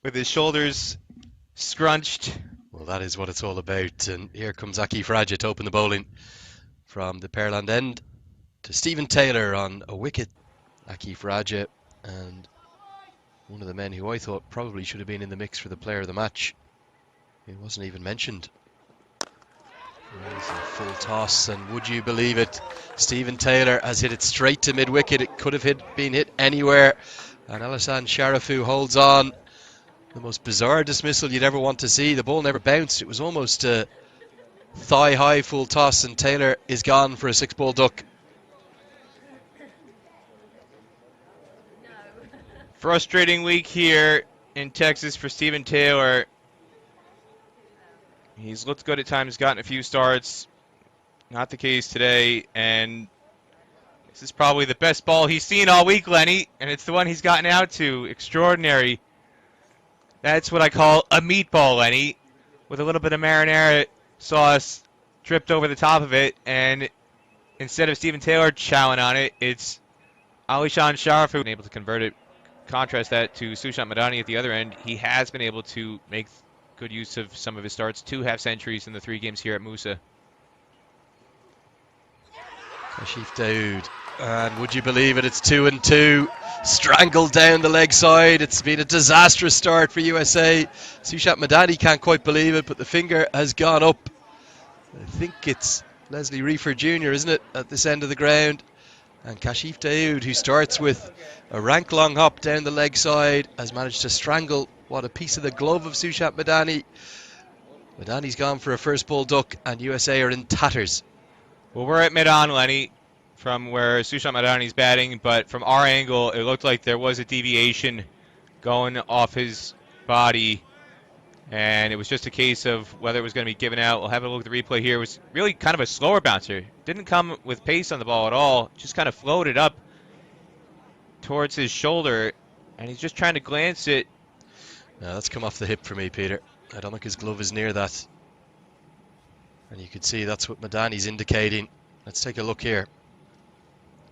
with his shoulders scrunched. Well, that is what it's all about. And here comes Aki Fraja to open the bowling from the Pearland end to Stephen Taylor on a wicket. Aki Fraja, and one of the men who I thought probably should have been in the mix for the player of the match. He wasn't even mentioned. There's a full toss, and would you believe it? Stephen Taylor has hit it straight to mid-wicket. It could have been hit anywhere. And Alassane Sharafu holds on. The most bizarre dismissal you'd ever want to see. The ball never bounced. It was almost a thigh-high full toss, and Taylor is gone for a 6-ball duck. Frustrating week here in Texas for Stephen Taylor. He's looked good at times, gotten a few starts. Not the case today, and this is probably the best ball he's seen all week, Lenny, and it's the one he's gotten out to. Extraordinary. That's what I call a meatball, Lenny, with a little bit of marinara sauce dripped over the top of it, and instead of Stephen Taylor chowing on it, it's Alassane Sharafu able to convert it. Contrast that to Sushant Madani at the other end. He has been able to make good use of some of his starts. 2 half-centuries in the 3 games here at Musa. Kashif Daoud, and would you believe it, it's 2 and 2. Strangled down the leg side. It's been a disastrous start for USA. Sushant Madani can't quite believe it, but the finger has gone up. I think it's Leslie Reefer Jr., isn't it, at this end of the ground. And Kashif Daoud, who starts with a rank long hop down the leg side, has managed to strangle what a piece of the glove of Sushant Madani. Madani's gone for a first ball duck, and USA are in tatters. Well, we're at mid-on, Lenny, from where Sushant Madani's batting, but from our angle, it looked like there was a deviation going off his body, and it was just a case of whether it was going to be given out. We'll have a look at the replay here. It was really kind of a slower bouncer. Didn't come with pace on the ball at all. Just kind of floated up towards his shoulder, and he's just trying to glance it. No, that's come off the hip for me, Peter. I don't think his glove is near that. And you can see that's what Madani's indicating. Let's take a look here.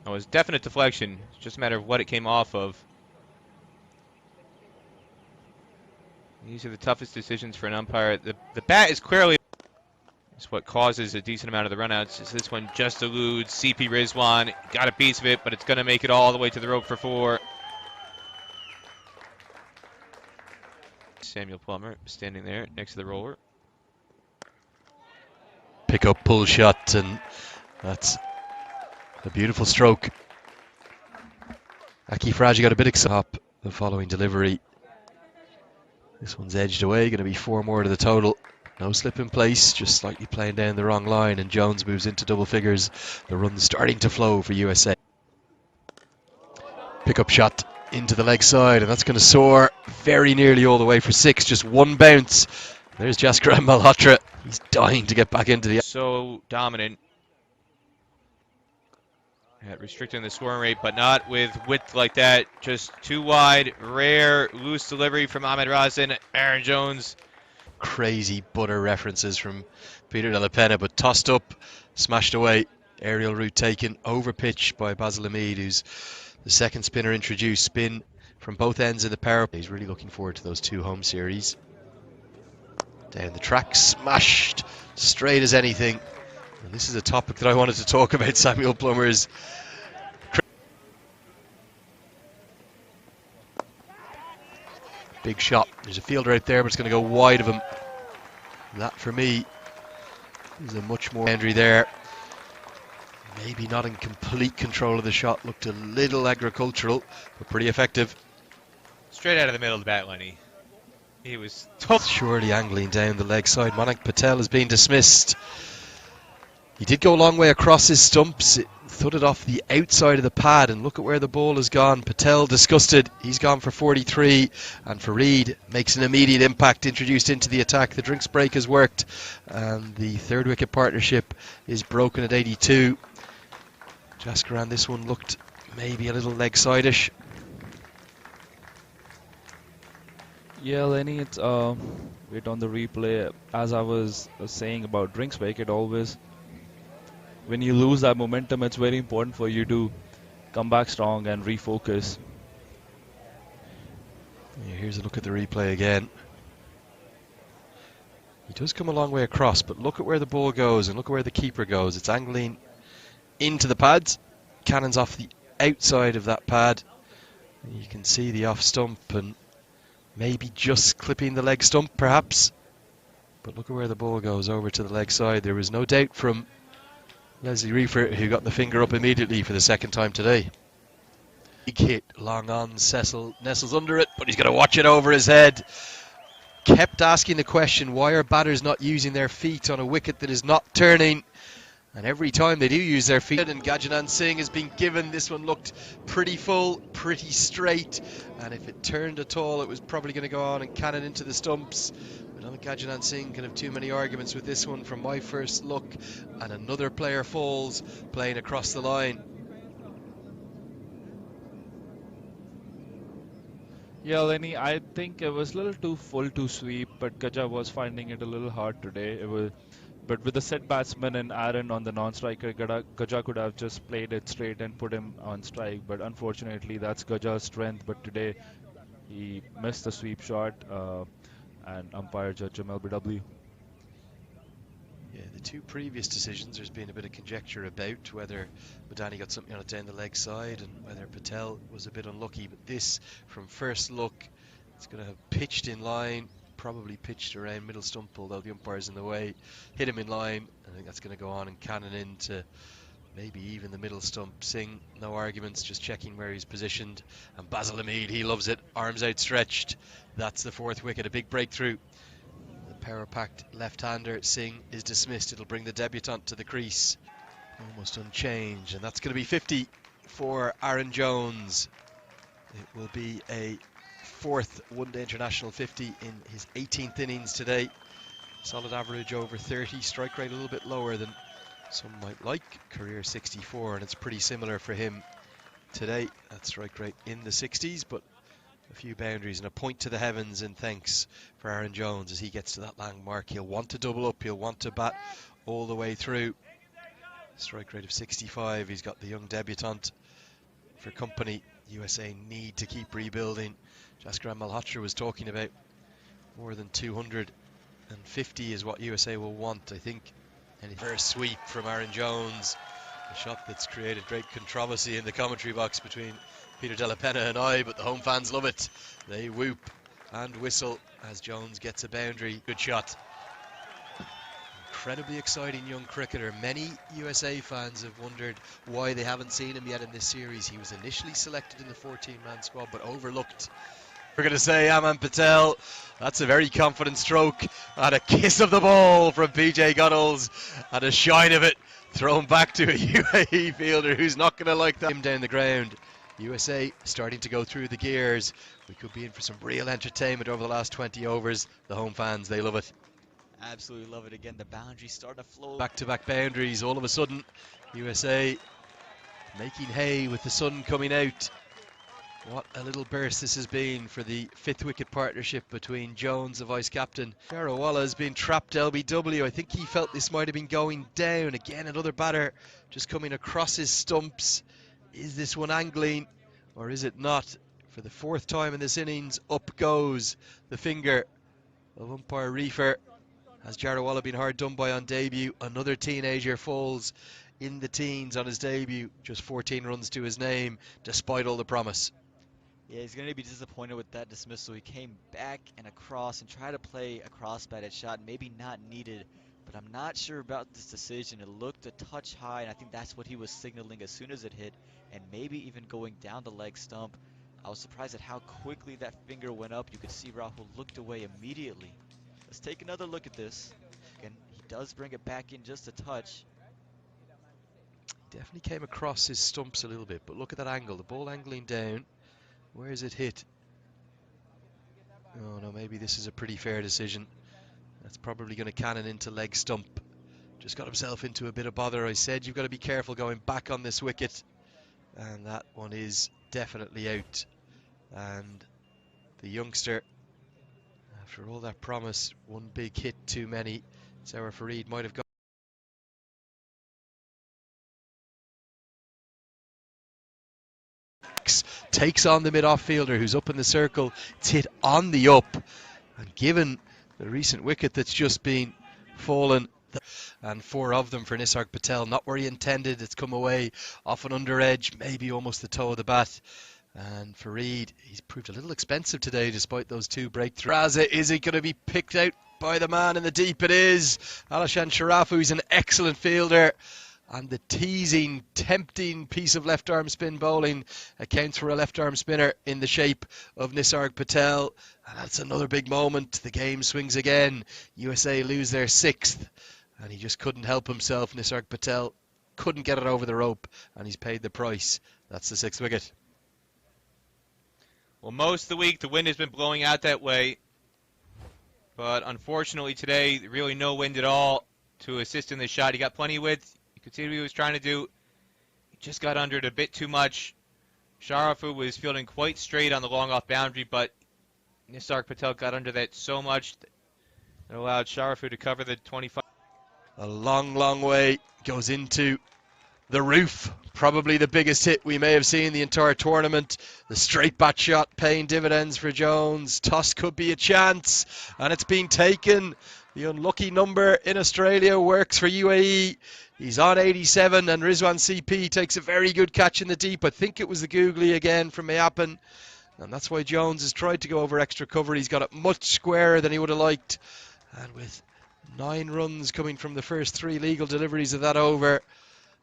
It was definite deflection. It's just a matter of what it came off of. These are the toughest decisions for an umpire. The bat is clearly what causes a decent amount of the runouts. Is this one just eludes CP Rizwan. Got a piece of it, but it's going to make it all the way to the rope for 4. Samuel Plummer standing there next to the roller. Pick up, pull shot, and that's a beautiful stroke. Aki Fraja got a bit excited the following delivery. This one's edged away, going to be 4 more to the total. No slip in place, just slightly playing down the wrong line, and Jones moves into double figures. The run's starting to flow for USA. Pick up shot into the leg side, and that's going to soar very nearly all the way for 6. Just one bounce. There's Jaskaran Malhotra. He's dying to get back into the... So dominant at restricting the scoring rate, but not with width like that. Just too wide, rare, loose delivery from Ahmed Razin. Aaron Jones. Crazy butter references from Peter de la Pena, but tossed up, smashed away. Aerial route taken, over pitch by Basil Hamid, who's the second spinner introduced. Spin from both ends of the power play. He's really looking forward to those 2 home series. Down the track, smashed, straight as anything. And this is a topic that I wanted to talk about, Samuel Plummer's. Big shot. There's a fielder out there, but it's going to go wide of him. That, for me, is a much more boundary there. Maybe not in complete control of the shot. Looked a little agricultural, but pretty effective. Straight out of the middle of the bat, Lenny. He was surely angling down the leg side. Nisarg Patel has been dismissed. He did go a long way across his stumps. It thudded off the outside of the pad, and look at where the ball has gone. Patel disgusted. He's gone for 43, and Fareed makes an immediate impact, introduced into the attack. The drinks break has worked, and the 3rd wicket partnership is broken at 82. Jaskaran, this one looked maybe a little leg side-ish. Yeah, Lenny, it's wait on the replay. As I was saying about drinks break, it always, when you lose that momentum, it's very important for you to come back strong and refocus. Yeah, here's a look at the replay again. He does come a long way across, but look at where the ball goes and look at where the keeper goes. It's angling into the pads. Cannon's off the outside of that pad. You can see the off stump and maybe just clipping the leg stump perhaps. But look at where the ball goes over to the leg side. There was no doubt from Leslie Reefer, who got the finger up immediately for the second time today. Big hit, long on, Cecil nestles under it, but he's going to watch it over his head. Kept asking the question, why are batters not using their feet on a wicket that is not turning? And every time they do use their feet, and Gajanan Singh has been given, this one looked pretty full, pretty straight, and if it turned at all, it was probably going to go on and cannon into the stumps. I don't think Gajanan Singh can have too many arguments with this one from my first look, and another player falls, playing across the line. Yeah, Lenny, I think it was a little too full to sweep, but Gaja was finding it a little hard today. But with the set batsman and Aaron on the non-striker, Gaja could have just played it straight and put him on strike. But unfortunately, that's Gaja's strength. But today, he missed the sweep shot, and umpire judge MLBW. Yeah, the two previous decisions, there's been a bit of conjecture about whether Madani got something on it down the leg side and whether Patel was a bit unlucky. But this, from first look, it's going to have pitched in line, probably pitched around middle stump, although the umpire's in the way. Hit him in line. I think that's going to go on and cannon into maybe even the middle stump. Singh, no arguments, just checking where he's positioned. And Basil Hamid, he loves it, arms outstretched. That's the fourth wicket, a big breakthrough. Power-packed left-hander Singh is dismissed. It'll bring the debutant to the crease. Almost unchanged, and that's going to be 50 for Aaron Jones. It will be a fourth one-day international 50 in his 18th innings today. Solid average over 30, strike rate a little bit lower than some might like. Career 64, and it's pretty similar for him today. That strike rate in the 60s, but a few boundaries and a point to the heavens in thanks for Aaron Jones as he gets to that long mark. He'll want to double up, he'll want to bat all the way through. Strike rate of 65. He's got the young debutant for company. USA need to keep rebuilding. Jaskaran Malhotra was talking about more than 250 is what USA will want, I think. And his first sweep from Aaron Jones, a shot that's created great controversy in the commentary box between Peter Della Penna and I, but the home fans love it. They whoop and whistle as Jones gets a boundary. Good shot. Incredibly exciting young cricketer. Many USA fans have wondered why they haven't seen him yet in this series. He was initially selected in the 14-man squad, but overlooked. We're going to say Aravind Patel. That's a very confident stroke and a kiss of the ball from PJ Gunnels and a shine of it thrown back to a UAE fielder who's not going to like that. Him down the ground. USA starting to go through the gears. We could be in for some real entertainment over the last 20 overs. The home fans, they love it. Absolutely love it. Again, the boundaries starting to flow. Back-to-back boundaries. All of a sudden, USA making hay with the sun coming out. What a little burst this has been for the fifth wicket partnership between Jones, the vice-captain. Walla has been trapped LBW. I think he felt this might have been going down. Again, another batter just coming across his stumps. Is this one angling or is it not? For the fourth time in this innings, up goes the finger of umpire Reefer. Has Walla been hard done by on debut? Another teenager falls in the teens on his debut. Just 14 runs to his name, despite all the promise. Yeah, he's going to be disappointed with that dismissal. He came back and across and tried to play a cross-batted shot, maybe not needed, but I'm not sure about this decision. It looked a touch high, and I think that's what he was signaling as soon as it hit, and maybe even going down the leg stump. I was surprised at how quickly that finger went up. You could see Rahul looked away immediately. Let's take another look at this. Again, he does bring it back in just a touch. Definitely came across his stumps a little bit, but look at that angle. The ball angling down. Where is it hit? Oh no, maybe this is a pretty fair decision. That's probably going to cannon into leg stump. Just got himself into a bit of bother. I said you've got to be careful going back on this wicket. And that one is definitely out. And the youngster, after all that promise, one big hit too many. Sarah Fareed might have got takes on the mid-off fielder who's up in the circle. It's hit on the up, and given the recent wicket that's just been fallen, and 4 of them for Nisarg Patel, not where he intended. It's come away off an under edge, maybe almost the toe of the bat. And Farid, he's proved a little expensive today despite those 2 breakthroughs. Raza, is he going to be picked out by the man in the deep? It is. Alishan Sharafu, who's an excellent fielder. And the teasing, tempting piece of left arm spin bowling accounts for a left arm spinner in the shape of Nisarg Patel. And that's another big moment. The game swings again. USA lose their 6th. And he just couldn't help himself. Nisarg Patel couldn't get it over the rope, and he's paid the price. That's the 6th wicket. Well, most of the week the wind has been blowing out that way, but unfortunately today really no wind at all to assist in this shot. He got plenty of width. You could see what he was trying to do. He just got under it a bit too much. Sharafu was fielding quite straight on the long off boundary, but Nisarg Patel got under that so much that it allowed Sharafu to cover the 25. A long, long way goes into the roof. Probably the biggest hit we may have seen the entire tournament. The straight bat shot paying dividends for Jones. Toss could be a chance, and it's been taken. The unlucky number in Australia works for UAE. He's on 87, and Rizwan CP takes a very good catch in the deep. I think it was the googly again from Mayappan, and that's why Jones has tried to go over extra cover. He's got it much squarer than he would have liked, and with 9 runs coming from the first 3 legal deliveries of that over,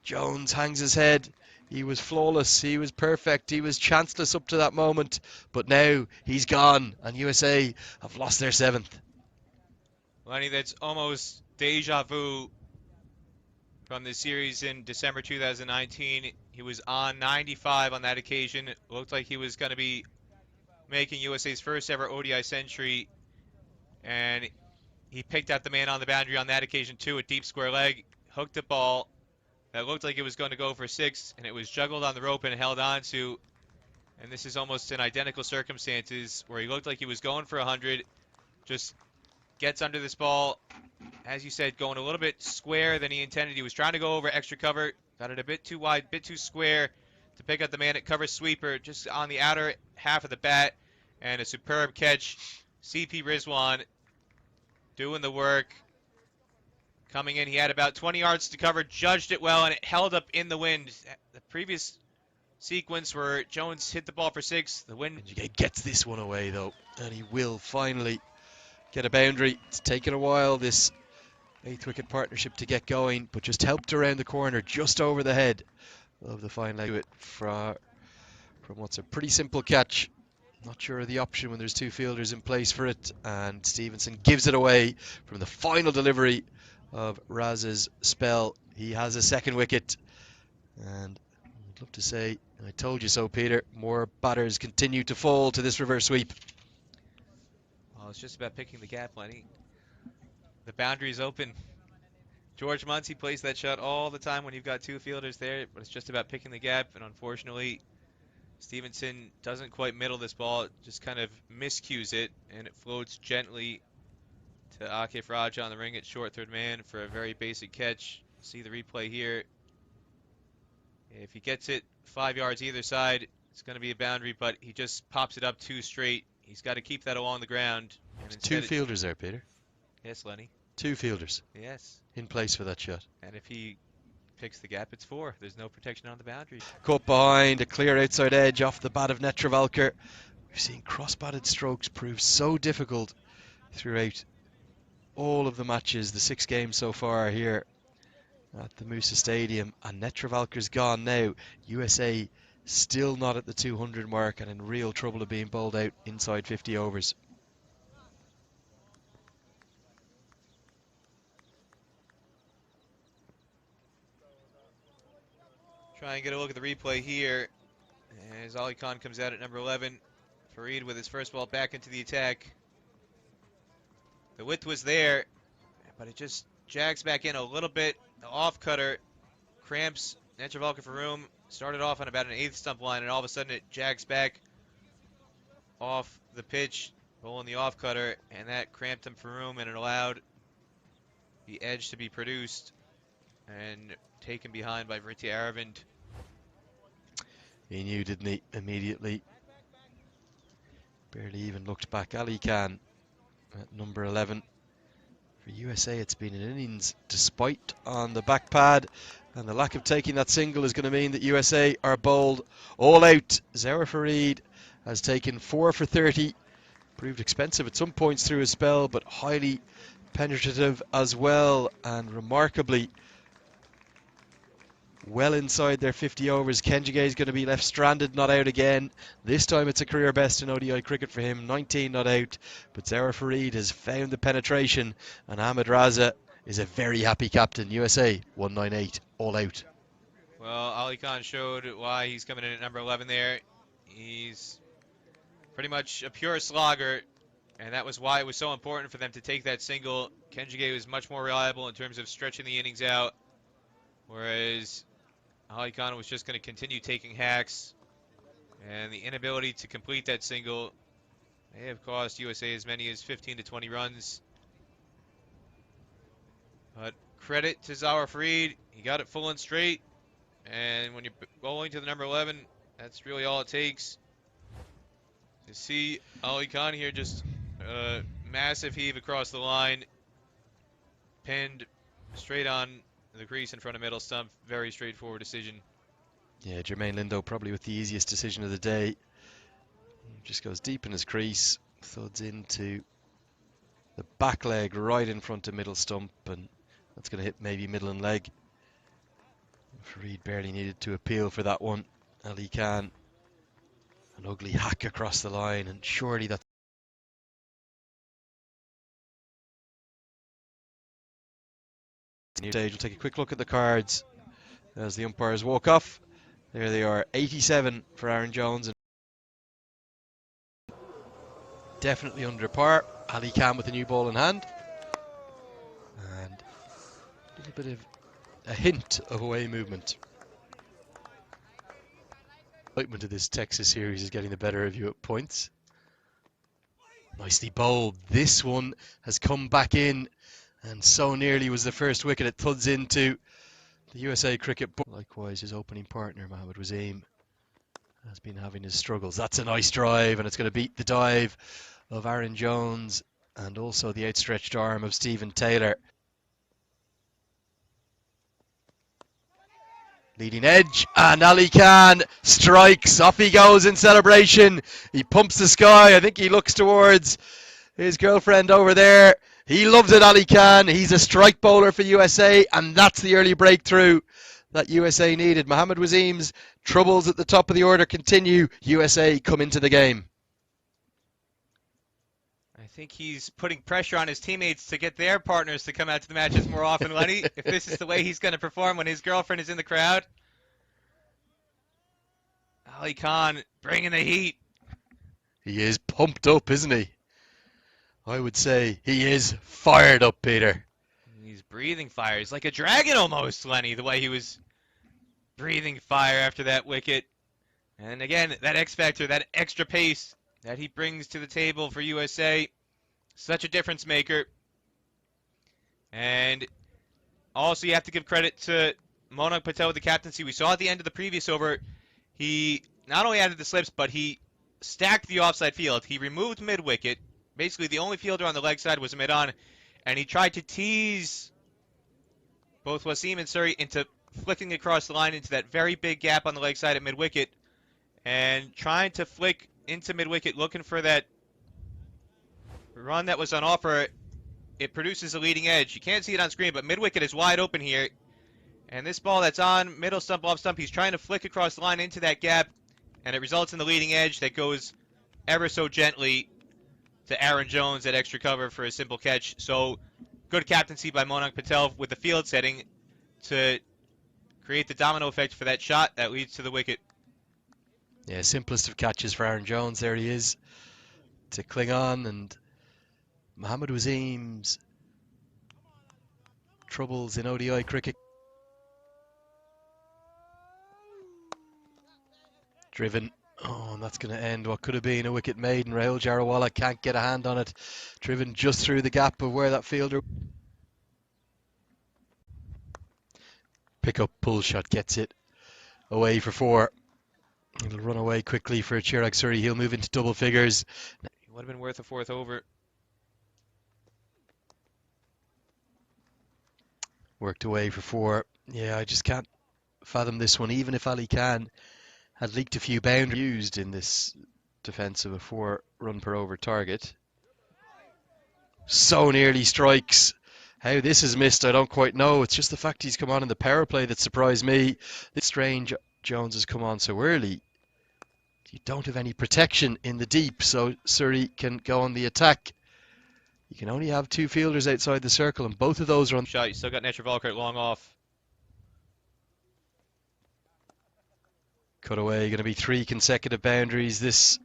Jones hangs his head. He was flawless, he was perfect, he was chanceless up to that moment, but now he's gone, and USA have lost their 7th. Lenny, that's almost deja vu from the series in December 2019. He was on 95 on that occasion. It looked like he was going to be making USA's first ever ODI century, and he picked out the man on the boundary on that occasion too, a deep square leg, hooked a ball that looked like it was going to go for 6, and it was juggled on the rope and held on to. And this is almost in identical circumstances where he looked like he was going for 100, just gets under this ball, as you said, going a little bit square than he intended. He was trying to go over extra cover, got it a bit too wide, bit too square to pick up the man at cover sweeper just on the outer half of the bat, and a superb catch. CP Rizwan doing the work. Coming in, he had about 20 yards to cover, judged it well, and it held up in the wind. The previous sequence where Jones hit the ball for 6, the wind Gets this one away though, and he will finally get a boundary. It's taken a while, this 8th wicket partnership, to get going, but just helped around the corner, just over the head of the fine leg to it from what's a pretty simple catch. Not sure of the option when there's 2 fielders in place for it, and Stevenson gives it away from the final delivery of Raz's spell. He has a 2nd wicket, and I'd love to say I told you so, Peter. More batters continue to fall to this reverse sweep. Well, it's just about picking the gap, Lenny. The boundary is open. George Muncy plays that shot all the time when you've got 2 fielders there, but it's just about picking the gap, and unfortunately Stevenson doesn't quite middle this ball, it just kind of miscues it, and it floats gently to Akif Raja on the ring at short third man for a very basic catch. See the replay here. If he gets it 5 yards either side, it's going to be a boundary, but he just pops it up too straight. He's got to keep that along the ground. And There's 2 fielders there, Peter. Yes, Lenny. 2 fielders. Yes. In place for that shot. And if he picks the gap, it's 4. There's no protection on the boundary. Caught behind, a clear outside edge off the bat of Netravalkar. We've seen cross-batted strokes prove so difficult throughout all of the matches, the 6 games so far here at the Musa Stadium, and Netravalkar's gone now. USA still not at the 200 mark and in real trouble of being bowled out inside 50 overs. Try and get a look at the replay here as Ali Khan comes out at number 11. Farid with his first ball back into the attack. The width was there, but it just jags back in a little bit. The off cutter cramps Netravalkar for room. Started off on about an 1/8 stump line, and all of a sudden it jags back off the pitch, bowling the off cutter, and that cramped him for room, and it allowed the edge to be produced and taken behind by Vritti Aravind. He knew, didn't he? Immediately. Barely even looked back. Ali Khan at number 11. For USA, it's been an innings despite on the back pad. And the lack of taking that single is going to mean that USA are bowled all out. Zohar Fareed has taken 4 for 30. Proved expensive at some points through his spell, but highly penetrative as well. And remarkably well inside their 50 overs. Kenjige is going to be left stranded, not out again. This time it's a career best in ODI cricket for him, 19 not out. But Zohar Fareed has found the penetration, and Ahmed Raza is a very happy captain. USA 198 all out. Well, Ali Khan showed why he's coming in at number 11 there. He's pretty much a pure slogger, and that was why it was so important for them to take that single. Kenjige was much more reliable in terms of stretching the innings out, whereas Ali Khan was just going to continue taking hacks, and the inability to complete that single may have cost USA as many as 15 to 20 runs. But credit to Zohar Fareed, he got it full and straight, and when you're bowling to the number 11, that's really all it takes. To see Ali Khan here just massive heave across the line, pinned straight on the crease in front of middle stump. Very straightforward decision. Yeah, Jermaine Lindo probably with the easiest decision of the day. Just goes deep in his crease, thuds into the back leg right in front of middle stump, and that's going to hit maybe middle and leg. Fareed barely needed to appeal for that one. Ali Khan, an ugly hack across the line, and surely that's stage. We'll take a quick look at the cards as the umpires walk off. There they are, 87 for Aaron Jones, and definitely under par. Ali Khan with a new ball in hand, and a little bit of a hint of away movement. Excitement of this Texas series is getting the better of you at points. Nicely bowled. This one has come back in, and so nearly was the first wicket. It thuds into the USA cricket. Likewise, his opening partner, Mohammad Wasim, has been having his struggles. That's a nice drive, and it's going to beat the dive of Aaron Jones and also the outstretched arm of Stephen Taylor. Leading edge, and Ali Khan strikes. Off he goes in celebration. He pumps the sky. I think he looks towards his girlfriend over there. He loves it, Ali Khan. He's a strike bowler for USA, and that's the early breakthrough that USA needed. Mohammad Wasim's troubles at the top of the order continue. USA come into the game. I think he's putting pressure on his teammates to get their partners to come out to the matches more often, Lenny. If this is the way he's going to perform when his girlfriend is in the crowd. Ali Khan bringing the heat. He is pumped up, isn't he? I would say he is fired up, Peter. He's breathing fire. He's like a dragon almost, Lenny, the way he was breathing fire after that wicket. And again, that X factor, that extra pace that he brings to the table for USA. Such a difference maker. And also you have to give credit to Nisarg Patel with the captaincy. We saw at the end of the previous over, he not only added the slips, but he stacked the offside field. He removed mid-wicket. Basically, the only fielder on the leg side was mid-on, and he tried to tease both Wasim and Surrey into flicking across the line into that very big gap on the leg side at mid-wicket, and trying to flick into mid-wicket, looking for that run that was on offer. It produces a leading edge. You can't see it on screen, but mid-wicket is wide open here. And this ball that's on middle stump, off stump, he's trying to flick across the line into that gap, and it results in the leading edge that goes ever so gently to Aaron Jones at extra cover for a simple catch. So good captaincy by Nisarg Patel with the field setting to create the domino effect for that shot that leads to the wicket. Yeah, simplest of catches for Aaron Jones. There he is to cling on, and Mohammad Wasim's troubles in ODI cricket. Driven. Oh, and that's going to end what could have been a wicket made, and Rahul Jarawala can't get a hand on it. Driven just through the gap of where that fielder. Pick up, pull shot, gets it away for 4. It'll run away quickly for Chirag Suri. He'll move into double figures. It would have been worth a fourth over. Worked away for 4. Yeah, I just can't fathom this one. Even if Ali Khan had leaked a few boundaries used in this defence of a 4-run per over target. So nearly strikes. How this is missed, I don't quite know. It's just the fact he's come on in the power play that surprised me. It's strange Jones has come on so early. You don't have any protection in the deep, so Surrey can go on the attack. You can only have 2 fielders outside the circle, and both of those are on. Shot. You still got Netravalkar long off. Cut away. Going to be 3 consecutive boundaries. This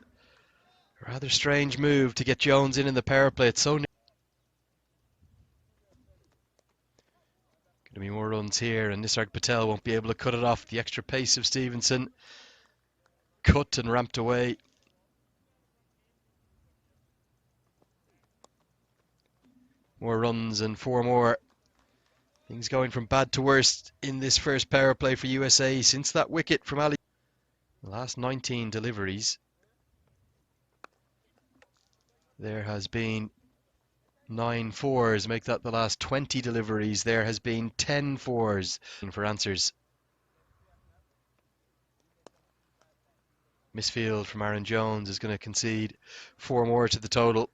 rather strange move to get Jones in the power play. It's so. Going to be more runs here, and Nisarg Patel won't be able to cut it off. The extra pace of Stevenson. Cut and ramped away. More runs and 4 more. Things going from bad to worst in this first power play for USA since that wicket from Ali. The last 19 deliveries. There has been 9 fours. Make that the last 20 deliveries. There has been 10 fours for answers. Misfield from Aaron Jones is going to concede 4 more to the total.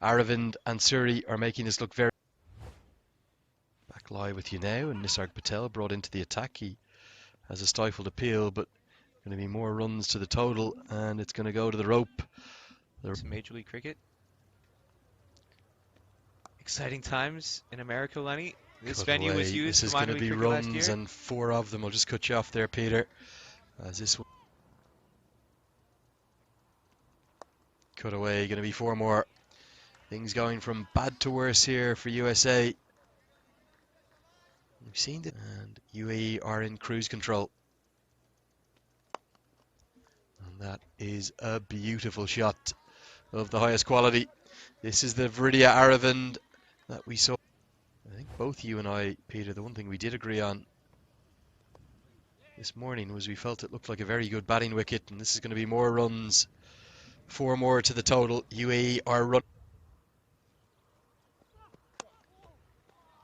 Aravind and Suri are making this look very. Back live with you now, and Nisarg Patel brought into the attack. He has a stifled appeal, but going to be more runs to the total, and it's going to go to the rope. Major League Cricket. Exciting times in America, Lenny. This venue was used This is for going to minor be league cricket last runs, year. and 4 of them. I'll just cut you off there, Peter. As this one. Cut away, going to be 4 more. Things going from bad to worse here for USA. We've seen it, and UAE are in cruise control. And that is a beautiful shot of the highest quality. This is the Viridia Aravind that we saw. I think both you and I, Peter, the one thing we did agree on this morning was we felt it looked like a very good batting wicket, and this is going to be more runs. 4 more to the total. UAE are run.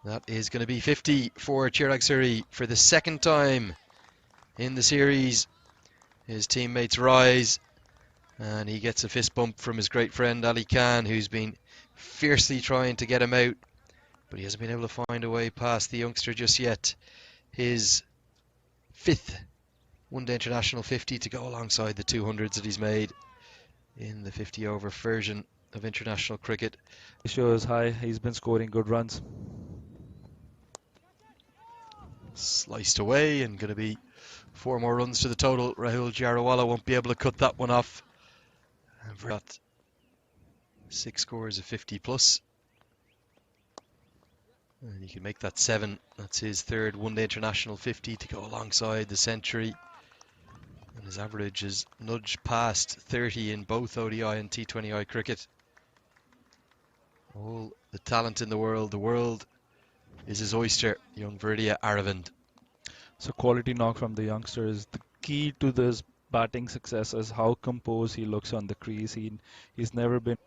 That is going to be 50 for Chirag Suri for the second time in the series. His teammates rise, and he gets a fist bump from his great friend Ali Khan, who's been fiercely trying to get him out, but he hasn't been able to find a way past the youngster just yet. His 5th one-day international 50 to go alongside the 200s that he's made in the 50-over version of international cricket. Ratio is high. He's been scoring good runs. Sliced away, and going to be 4 more runs to the total. Rahul Jarawala won't be able to cut that one off. And we've got 6 scores of 50 plus. And you can make that 7. That's his 3rd one-day international 50 to go alongside the century. And his average is nudged past 30 in both ODI and T20I cricket. All the talent in the world is his oyster, young Viridia Aravind. So quality knock from the youngster is the key to this batting success, is how composed he looks on the crease. He's never been.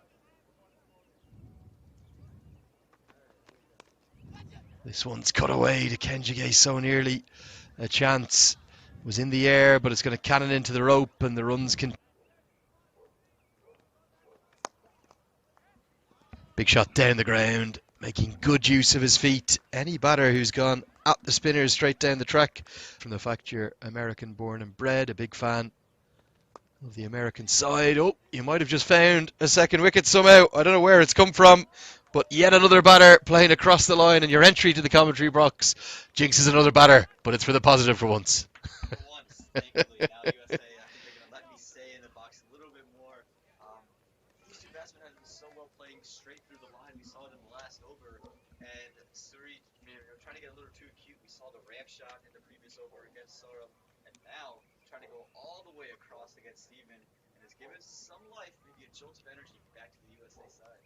This one's cut away to Kenjige, so nearly a chance. Was in the air, but it's going to cannon into the rope, and the runs can. Big shot down the ground, making good use of his feet. Any batter who's gone at the spinners straight down the track, from the fact you're American born and bred, a big fan of the American side. Oh, you might have just found a second wicket somehow. I don't know where it's come from, but yet another batter playing across the line, and your entry to the commentary box jinxes another batter, but it's for the positive for once. For once, thankfully. Now USA, I think they're going to let me stay in the box a little bit more. These 2 batsmen have been so well playing straight through the line. We saw it in the last over. And Suri, trying to get a little too cute. We saw the ramp shot in the previous over against Saurabh. And now trying to go all the way across against Steven. And has given some life, maybe a jolt of energy back to the USA side.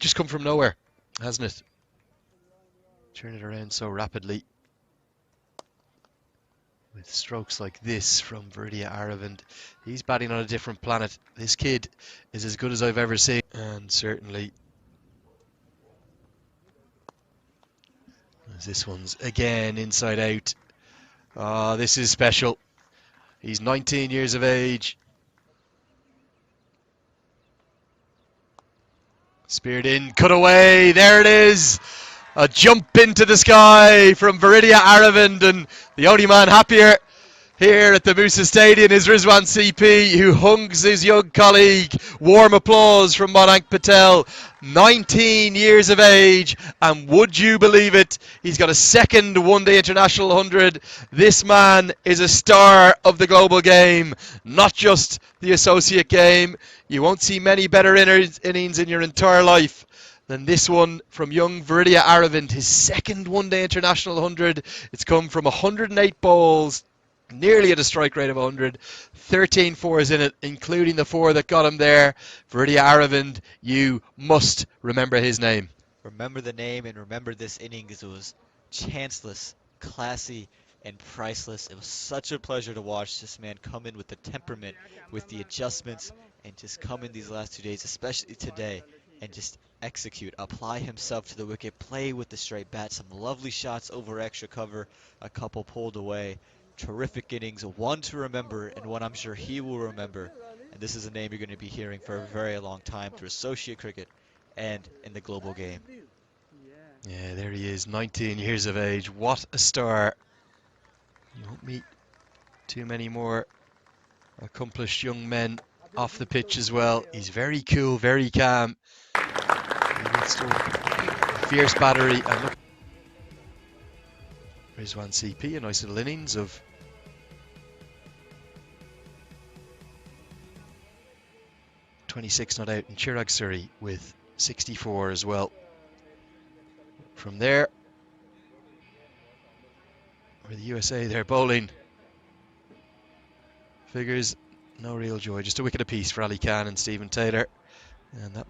Just come from nowhere, hasn't it? Turn it around so rapidly. with strokes like this from Viridia Aravind. He's batting on a different planet. This kid is as good as I've ever seen, and certainly as this one's again inside out. Ah, this is special. He's 19 years of age. Speared in, cut away, there it is! A jump into the sky from Viridia Aravind, and the only man happier here at the Musa Stadium is Rizwan CP, who hugs his young colleague. Warm applause from Nisarg Patel, 19 years of age, and would you believe it, he's got a second one-day international 100. This man is a star of the global game, not just the associate game. You won't see many better innings in your entire life than this one from young Viridia Aravind, his second one-day international 100. It's come from 108 balls, nearly at a strike rate of 100, 13 fours in it, including the 4 that got him there. Viridia Aravind, you must remember his name. Remember the name and remember this inning, because it was chanceless, classy, and priceless. It was such a pleasure to watch this man come in with the temperament, with the adjustments, and just come in these last 2 days, especially today, and just execute, apply himself to the wicket, play with the straight bat, some lovely shots over extra cover, a couple pulled away. Terrific innings, one to remember, and one I'm sure he will remember. And this is a name you're going to be hearing for a very long time through associate cricket and in the global game. Yeah, there he is, 19 years of age. What a star. You won't meet too many more accomplished young men off the pitch as well. He's very cool, very calm. Still a fierce battery. And look, Rizwan CP, a nice little innings of 26 not out, and Chirag Suri with 64 as well. From there, for the USA, they're bowling. Figures, no real joy, just a wicket apiece for Ali Khan and Stephen Taylor. And that